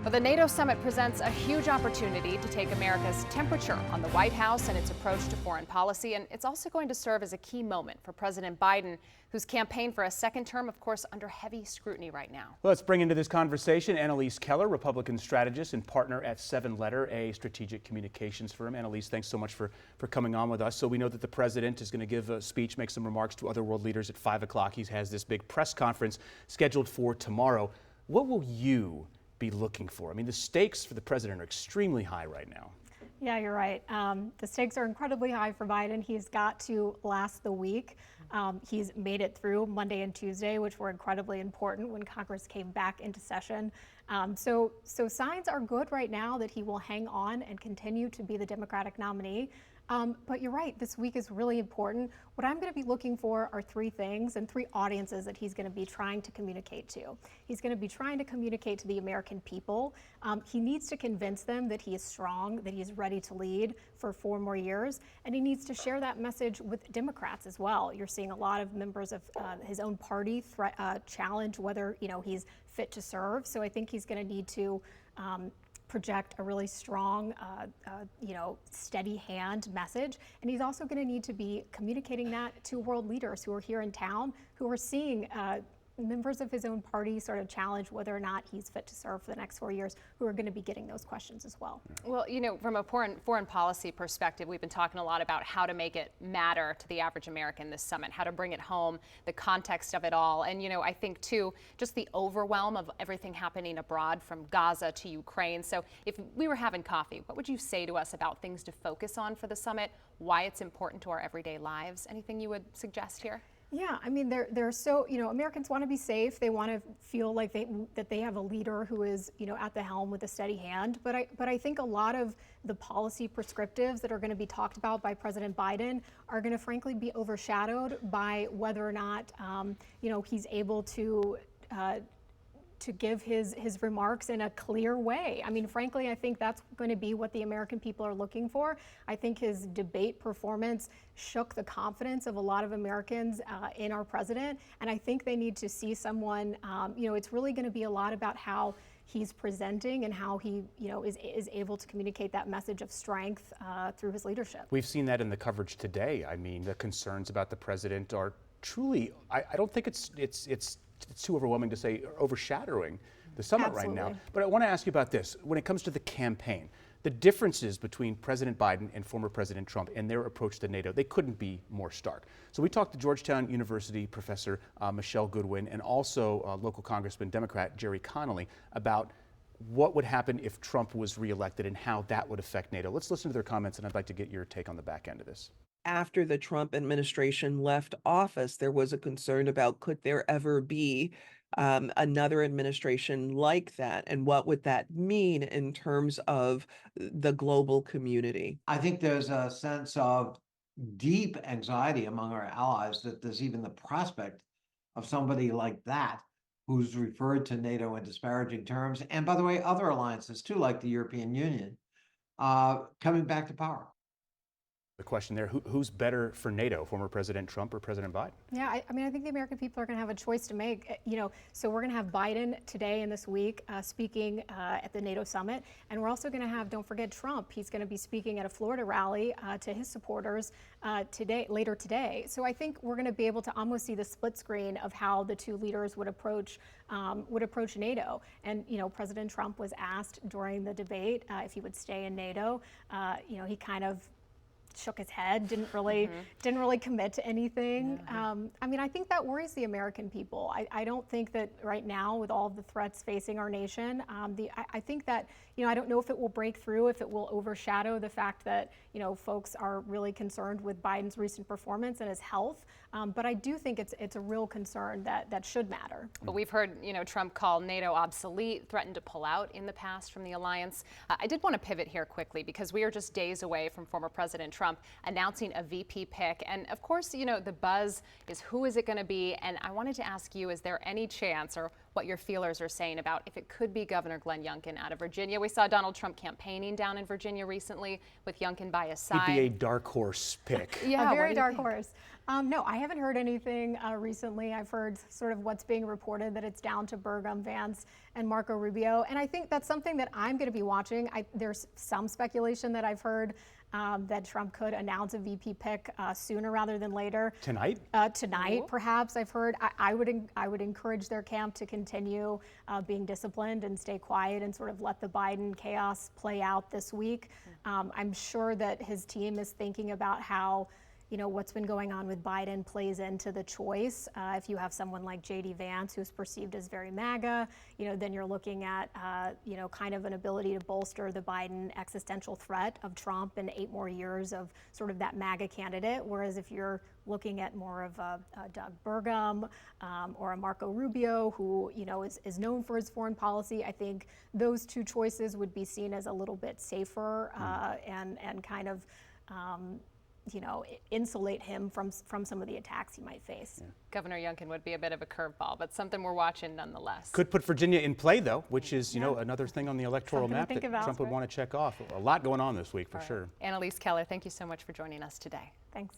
Well, the NATO summit presents a huge opportunity to take America's temperature on the White House and its approach to foreign policy. And it's also going to serve as a key moment for President Biden, whose campaign for a second term, of course, under heavy scrutiny right now. Well, let's bring into this conversation Annalyse Keller, Republican strategist and partner at 7 Letter, a strategic communications firm. Annalyse, thanks so much for coming on with us. So we know that the president is going to give a speech, make some remarks to other world leaders at 5 o'clock. He has this big press conference scheduled for tomorrow. What will you be looking for? I mean, the stakes for the president are extremely high right now. Yeah, you're right. The stakes are incredibly high for Biden. He's got to last the week. He's made it through Monday and Tuesday, which were incredibly important when Congress came back into session. So signs are good right now that he will hang on and continue to be the Democratic nominee. But you're right, this week is really important. What I'm going to be looking for are 3 things and 3 audiences that he's going to be trying to communicate to. He's going to be trying to communicate to the American people. He needs to convince them that he is strong, that he is ready to lead for 4 more years, and he needs to share that message with Democrats as well. You're seeing a lot of members of his own party challenge whether he's fit to serve. So I think he's going to need to project a really strong, steady hand message. And he's also going to need to be communicating that to world leaders who are here in town, who are seeing members of his own party sort of challenge whether or not he's fit to serve for the next 4 years, who are going to be getting those questions as well. Well, from a foreign policy perspective, we've been talking a lot about how to make it matter to the average American this summit, how to bring it home, the context of it all. And, I think, too, just the overwhelm of everything happening abroad from Gaza to Ukraine. So if we were having coffee, what would you say to us about things to focus on for the summit, why it's important to our everyday lives? Anything you would suggest here? Yeah, I mean, they're so, Americans want to be safe. They want to feel like that they have a leader who is, at the helm with a steady hand. But I think a lot of the policy prescriptives that are going to be talked about by President Biden are going to frankly be overshadowed by whether or not, he's able to give his remarks in a clear way. I mean, frankly, I think that's going to be what the American people are looking for. I think his debate performance shook the confidence of a lot of Americans in our president. And I think they need to see someone, it's really going to be a lot about how he's presenting and how he, is able to communicate that message of strength through his leadership. We've seen that in the coverage today. I mean, the concerns about the president are truly, I don't think it's too overwhelming to say overshadowing the summit Absolutely. right now. But I want to ask you about this. When it comes to the campaign, the differences between President Biden and former President Trump and their approach to NATO, they couldn't be more stark. So we talked to Georgetown University professor Michelle Goodwin and also local Congressman Democrat Jerry Connolly about what would happen if Trump was reelected and how that would affect NATO. Let's listen to their comments, and I'd like to get your take on the back end of this. After the Trump administration left office, there was a concern about could there ever be another administration like that, and what would that mean in terms of the global community? I think there's a sense of deep anxiety among our allies that there's even the prospect of somebody like that who's referred to NATO in disparaging terms, and by the way, other alliances too, like the European Union, coming back to power. The question there, who's better for NATO, former President Trump or President Biden? Yeah, I mean, I think the American people are going to have a choice to make. So we're going to have Biden today and this week speaking at the NATO summit. And we're also going to have, don't forget, Trump. He's going to be speaking at a Florida rally to his supporters later today. So I think we're going to be able to almost see the split screen of how the 2 leaders would approach NATO. And, President Trump was asked during the debate if he would stay in NATO. He kind of shook his head, didn't really commit to anything. I mean, I think that worries the American people. I don't think that right now, with all of the threats facing our nation, I think that, I don't know if it will break through, if it will overshadow the fact that, folks are really concerned with Biden's recent performance and his health. But I do think it's a real concern that should matter. But we've heard, Trump call NATO obsolete, threatened to pull out in the past from the alliance. I did want to pivot here quickly because we are just days away from former President Trump Trump announcing a VP pick. And of course, you know, the buzz is who is it going to be? And I wanted to ask you, is there any chance, or what your feelers are saying about if it could be Governor Glenn Youngkin out of Virginia? We saw Donald Trump campaigning down in Virginia recently with Youngkin by his side. He'd be a dark horse pick. Yeah, a very dark horse. No, I haven't heard anything recently. I've heard sort of what's being reported, that it's down to Burgum, Vance, and Marco Rubio. And I think that's something that I'm going to be watching. There's some speculation that I've heard that Trump could announce a VP pick sooner rather than later. Tonight? Tonight, perhaps. I've heard. I would encourage their camp to continue being disciplined and stay quiet and sort of let the Biden chaos play out this week. I'm sure that his team is thinking about how, you know, what's been going on with Biden plays into the choice. If you have someone like J.D. Vance, who's perceived as very MAGA, you know, then you're looking at, you know, kind of an ability to bolster the Biden existential threat of Trump and 8 more years of sort of that MAGA candidate. Whereas if you're looking at more of a Doug Burgum or a Marco Rubio, who, you know, is known for his foreign policy, I think those two choices would be seen as a little bit safer and kind of, you know, insulate him from some of the attacks he might face. Yeah. Governor Youngkin would be a bit of a curveball, but something we're watching nonetheless. Could put Virginia in play, though, which is, you know, another thing on the electoral Something to map think that about, Trump would right? want to check off. A lot going on this week, for sure. Annalyse Keller, thank you so much for joining us today. Thanks.